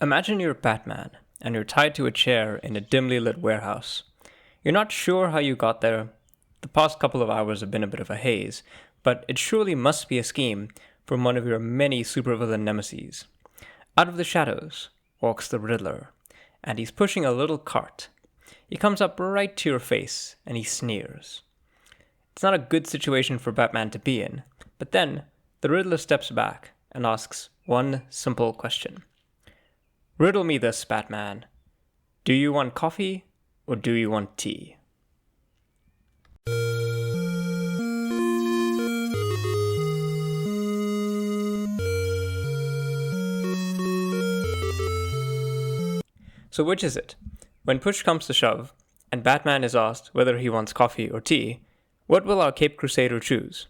Imagine you're Batman, and you're tied to a chair in a dimly lit warehouse. You're not sure how you got there. The past couple of hours have been a bit of a haze, but it surely must be a scheme from one of your many supervillain nemeses. Out of the shadows walks the Riddler, and he's pushing a little cart. He comes up right to your face, and he sneers. It's not a good situation for Batman to be in, but then the Riddler steps back and asks one simple question. Riddle me this, Batman. Do you want coffee or do you want tea? So which is it? When push comes to shove, and Batman is asked whether he wants coffee or tea, what will our Caped Crusader choose?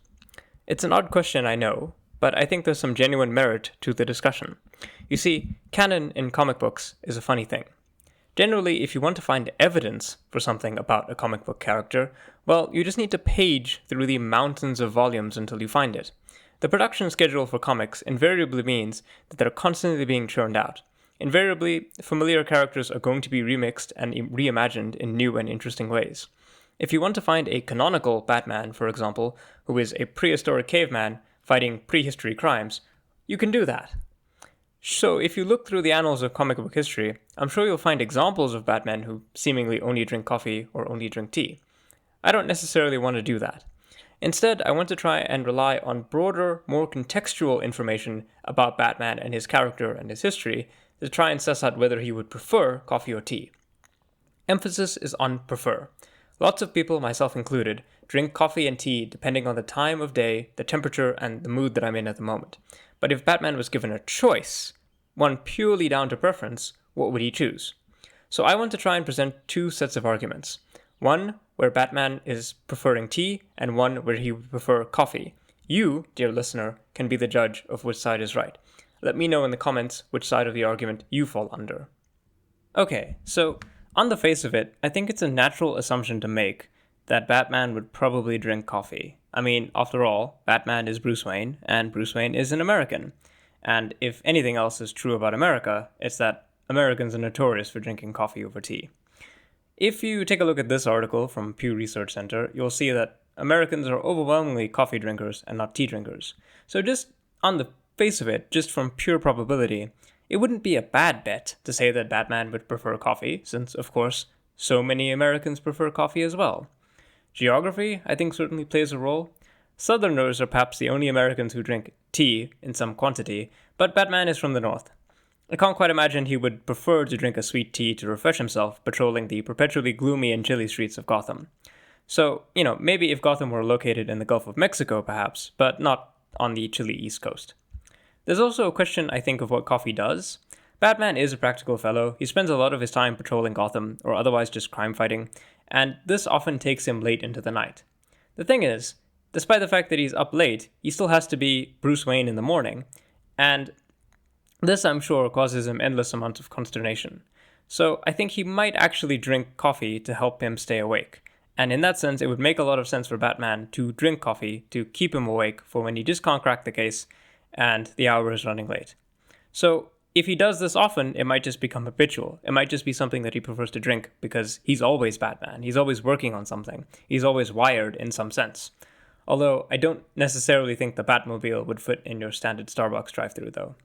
It's an odd question, I know, but I think there's some genuine merit to the discussion. You see, canon in comic books is a funny thing. Generally, if you want to find evidence for something about a comic book character, well, you just need to page through the mountains of volumes until you find it. The production schedule for comics invariably means that they're constantly being churned out. Invariably, familiar characters are going to be remixed and reimagined in new and interesting ways. If you want to find a canonical Batman, for example, who is a prehistoric caveman fighting prehistory crimes, you can do that. So if you look through the annals of comic book history, I'm sure you'll find examples of Batmen who seemingly only drink coffee or only drink tea. I don't necessarily want to do that. Instead, I want to try and rely on broader, more contextual information about Batman and his character and his history to try and suss out whether he would prefer coffee or tea. Emphasis is on prefer. Lots of people, myself included, drink coffee and tea depending on the time of day, the temperature, and the mood that I'm in at the moment. But if Batman was given a choice, one purely down to preference, what would he choose? So I want to try and present two sets of arguments. One where Batman is preferring tea, and one where he would prefer coffee. You, dear listener, can be the judge of which side is right. Let me know in the comments which side of the argument you fall under. Okay, so on the face of it, I think it's a natural assumption to make that Batman would probably drink coffee. I mean, after all, Batman is Bruce Wayne, and Bruce Wayne is an American. And if anything else is true about America, it's that Americans are notorious for drinking coffee over tea. If you take a look at this article from Pew Research Center, you'll see that Americans are overwhelmingly coffee drinkers and not tea drinkers. So just on the face of it, just from pure probability, it wouldn't be a bad bet to say that Batman would prefer coffee, since, of course, so many Americans prefer coffee as well. Geography, I think, certainly plays a role. Southerners are perhaps the only Americans who drink tea in some quantity, but Batman is from the north. I can't quite imagine he would prefer to drink a sweet tea to refresh himself patrolling the perpetually gloomy and chilly streets of Gotham. So, maybe if Gotham were located in the Gulf of Mexico, perhaps, but not on the chilly East Coast. There's also a question, I think, of what coffee does. Batman is a practical fellow. He spends a lot of his time patrolling Gotham, or otherwise just crime fighting, and this often takes him late into the night. The thing is, despite the fact that he's up late, he still has to be Bruce Wayne in the morning, and this, I'm sure, causes him endless amounts of consternation. So I think he might actually drink coffee to help him stay awake. And in that sense, it would make a lot of sense for Batman to drink coffee to keep him awake for when he just can't crack the case and the hour is running late. So if he does this often, it might just become habitual. It might just be something that he prefers to drink because he's always Batman. He's always working on something. He's always wired in some sense. Although I don't necessarily think the Batmobile would fit in your standard Starbucks drive-thru though.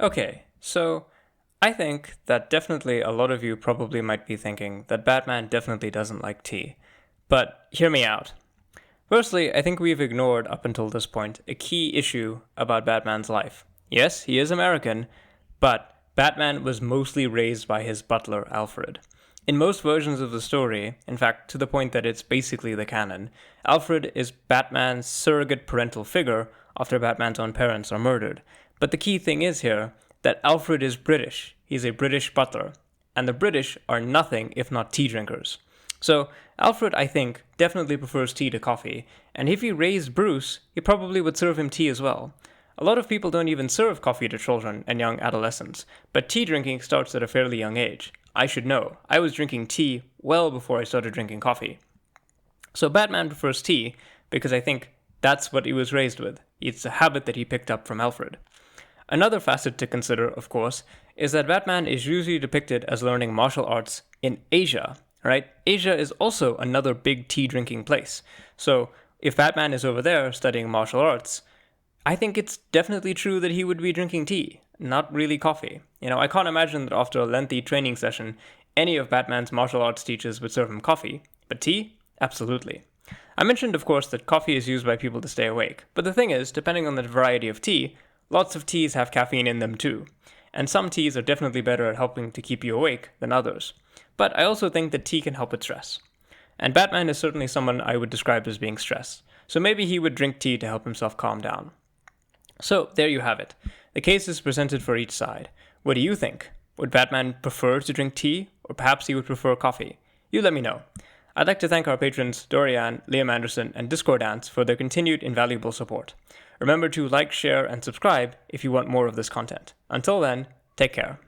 Okay, so I think that definitely a lot of you probably might be thinking that Batman definitely doesn't like tea. But hear me out. Firstly, I think we've ignored, up until this point, a key issue about Batman's life. Yes, he is American, but Batman was mostly raised by his butler, Alfred. In most versions of the story, in fact, to the point that it's basically the canon, Alfred is Batman's surrogate parental figure after Batman's own parents are murdered. But the key thing is here that Alfred is British. He's a British butler. And the British are nothing if not tea drinkers. So Alfred, I think, definitely prefers tea to coffee, and if he raised Bruce, he probably would serve him tea as well. A lot of people don't even serve coffee to children and young adolescents, but tea drinking starts at a fairly young age. I should know. I was drinking tea well before I started drinking coffee. So Batman prefers tea because I think that's what he was raised with. It's a habit that he picked up from Alfred. Another facet to consider, of course, is that Batman is usually depicted as learning martial arts in Asia, right? Asia is also another big tea drinking place. So if Batman is over there studying martial arts, I think it's definitely true that he would be drinking tea, not really coffee. I can't imagine that after a lengthy training session, any of Batman's martial arts teachers would serve him coffee, but tea? Absolutely. I mentioned, of course, that coffee is used by people to stay awake, but the thing is, depending on the variety of tea, lots of teas have caffeine in them too, and some teas are definitely better at helping to keep you awake than others. But I also think that tea can help with stress. And Batman is certainly someone I would describe as being stressed, so maybe he would drink tea to help himself calm down. So, there you have it. The case is presented for each side. What do you think? Would Batman prefer to drink tea, or perhaps he would prefer coffee? You let me know. I'd like to thank our patrons Dorian, Liam Anderson, and Discordance for their continued invaluable support. Remember to like, share, and subscribe if you want more of this content. Until then, take care.